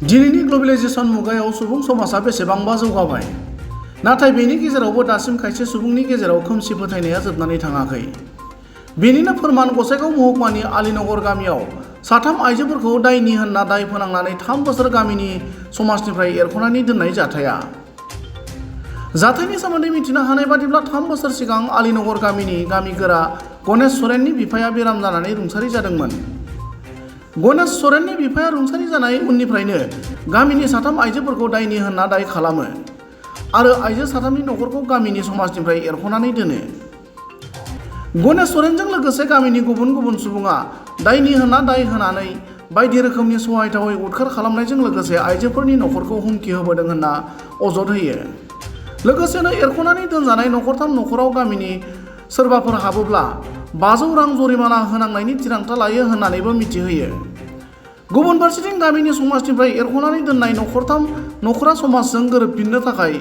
दिनैनि ग्लबेलाइजेशन मुगायाव सुबुं समाजा बेसेबांबा जौगाबाय नाथाय बेनि गेजेरावबो दासिम खायसे सुबुंनि गेजेराव खोमसि फोथायनाया जोबनानै थाङाखै। बेनिनो फोरमान गसाइगाव महकुमानि आलीनगर गामियाव साथाम आइजोफोरखौ दायनि होनना दाय फोनांनानै 3 बोसोर गामिनि समाजनिफ्राय एरख'नानै दोननाय जाथायनि सोमोन्दै मिथिनो हानाय बादिब्ला 3 बोसोर सिगां आलीनगर गामिनि गामिगोरा गणेश सरेननि बिफाया बेराम जानानै रुंसारि जादोंमोन। गणेश सरेननि बिफाया रुंसारि जानाय उननिफ्रायनो गामिनि साथाम आइजोफोरखौ दायनि होनना दाय खालामो आरो आइजो साथामनि नखरखौ गामिनि समाजनिफ्राय एरख'नानै दोनो। गणेश सरेनजों लोगोसे गामिनि गुबुन गुबुन सुबुङा दायनि होनना दाय होनानै बायदि रोखोमनि सहायथावै उदखार खालामनायजों लोगोसे आइजोफोरनि नखरखौ हुमखि होबोदों होनना अजद होयो। लोगोसेनो एरख'नानै दोनजानाय नखरथाम नखराव गामिनि सोरबाफोर हाबोब्ला 500 रां जरिमाना होनांनायनि थिरांथा लायो होननानैबो मिथिहोयो। गुबुन फारसेथिं गामिनि समाजनिफ्राय एरख'नानै दोननाय नखरथाम नखरा समाजजों गोरोबफिननो थाखाय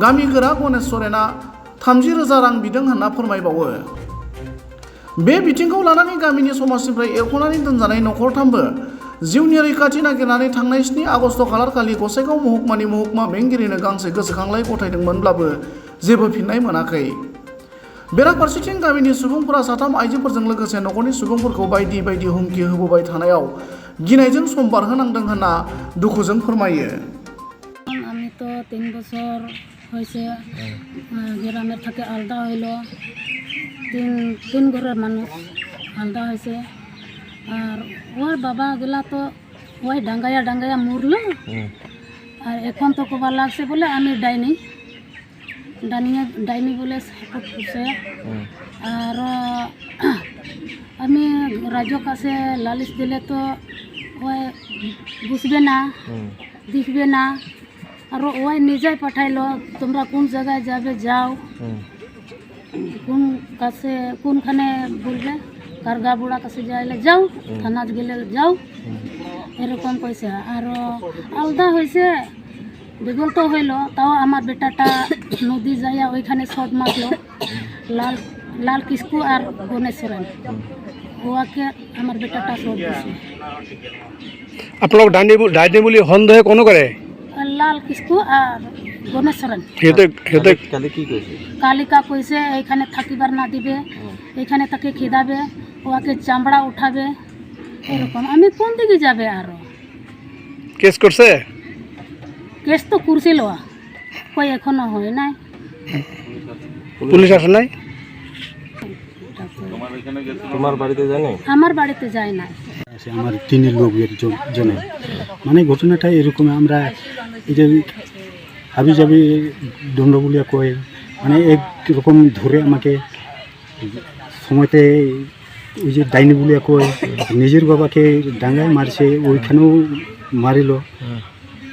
गामिगोरा गणेश सरेना 30,000 रां बिदों होनना फोरमायबावो। बे बिथिंखौ लानानै गामिनि समाजनिफ्राय एरख'नानै दोनजानाय नखरथामबो जिउनि रैखाथि नागिरनानै थांनाय 7 आगस्ट खालारखालि गसाइगाव महकुमानि महकुमा बेंगिरिनो गांसे गोसोखांलाइ गथायदोंमोनब्लाबो जेबो फिननाय मोनाखै। बेराफारसेथिं गामिनि सुबुंफोरा साथाम आइजोफोरजों लोगोसे नखरनि सुबुंफोरखौ बायदि बायदि हुमखि होबोबाय थानायाव गिनायजों सम बारहोनांदों होनना दुखुजों फोरमायो। আমি তো 3 বছর হয়েছে গ্রামের থেকে আলাদা হইল, তিন ঘরের মানুষ আলাদা হয়েছে। আর ওর বাবা গেলা তো ওই ডাঙ্গাইয়া মরলো। আর এখন তো কবার লাগছে বলে আমি ডাইনি বলে সাপোর্ট করছে। আর আমি রাজ্যর কাছে লালিশ দিলে তো ওই বুঝবে না, দেখবে না। আর ওই নিজেই পাঠাইলো, তোমরা কোন জায়গায় যাবে যাও, কোনখানে বলবে কারগা বুড়া কাছে যাইলে যাও, থানা গেলে যাও, এরকম কইছে। আর আলাদা হয়েছে বিগত হইল, তাও আমার বেটাটা নদী যাইয়া ওইখানে শট মারলো লাল কিস্কু আর গণেশ সরেন, ওকে আমার বেটাটা শট দিছে। আপনার ডাইনি বলি সন্দেহ কোনো করে? লাল কিস্কু আর গণেশ সরেন কালিকা কইছে এইখানে থাকিবার না দিবে, এইখানে তাকে খেদাবে, ওকে চামড়া উঠাবে, এরকম। আমি কোন দিকে যাবে? আরো কেস করছে? কেস তো করছিল, কই এখনো হয় নাই। পুলিশ আসে নাই? তোমার বাড়িতে যায় নাই? আমার বাড়িতে যায় নাই। আমার 3 লোকের জন্য মানে ঘটনাটা এরকম। আমরা এই যে হাবি যাবি দণ্ড বলিয়া কয়, মানে একরকম ধরে আমাকে সময়তে ওই যে ডাইনি বলিয়া কয়, নিজের বাবাকে ডাঙ্গায় মারছে, ওইখানেও মারিল,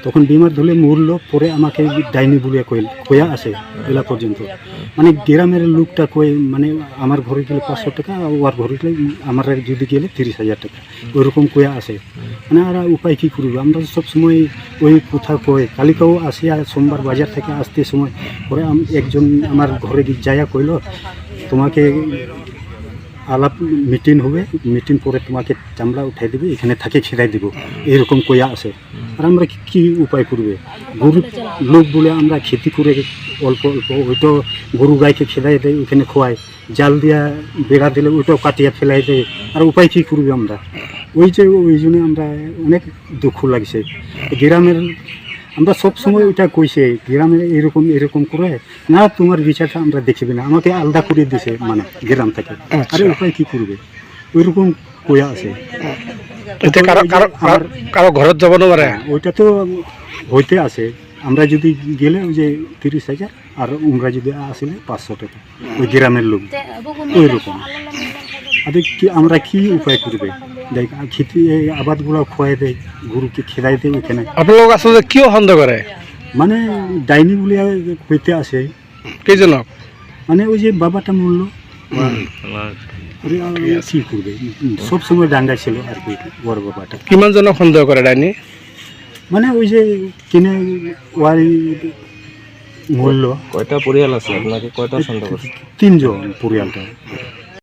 তখন বিমার ধুলে মরলো, পরে আমাকে ডাইনি বলিয়া কয়া আছে এলা পর্যন্ত। মানে গ্রামের লোকটা কয়, মানে আমার ঘরে গেলে 500 টাকা, ওর ঘরে গেলে আমার যদি গেলে 30,000 টাকা, ওইরকম কয়া আছে। মানে আর উপায় কী করবো? আমরা সবসময় ওই কথা কয়। কালিকাও আসে, আর সোমবার বাজার থেকে আসতে সময় পরে একজন আমার ঘরে যাইয়া কইল, তোমাকে আলাপ মিটিং হবে, মিটিং পরে তোমাকে চামড়া উঠাই দেবে, এখানে থাকে খেদাই দেবো, এরকম কয়া আছে। আর আমরা কী উপায় করবে? গরু লোক বলে আমরা খেতি করে অল্প ওইটাও গরু গাইকে খেদাই দেয়, ওইখানে খোয়াই, জাল দিয়া বেড়া দিলে ওইটাও কাটিয়া ফেলাই দেয়। আর উপায় কী করবে আমরা? ওই জন্য আমরা অনেক দুঃখ লাগছে। গ্রামের আমরা সবসময় ওইটা কইছে, গ্রামের এরকম করে না, তোমার বিচারটা আমরা দেখবে না, আমাকে আলাদা করে দিছে মানে গ্রাম থেকে। আরে উপায় কী করবে? ওইরকম কয়া আছে। কারো ঘরত যাব না পারে, ওইটা তো হইতে আছে। আমরা যদি গেলে ওই যে 30,000, আর উমরা যদি আসলে 500 টাকা, ওই গ্রামের লোক ওইরকম। আরে আমরা কি উপায় করবে? দেখ খেতে আবাদগুলো খোয়াই দেয়, গরুকে খেদাই দেয় ওইখানে। আপনার আসলে কিও সন্দেহ করে? মানে ডাইনি বলে হইতে আসে। কে জন? মানে ওই যে বাবাটা মরলো, কি করবে? সবসময় ডাঙ্গায় ছিল আর কি বড় বাবাটা। কিমান জন সন্দেহ করে ডাইনি? মানে ওই যে কিনে ওয়ারি মরলো। কয়টা পরিয়াল আছে আপনাকে? কয়টা সন্দেহ করছে? 3 জন পরিয়ালটা।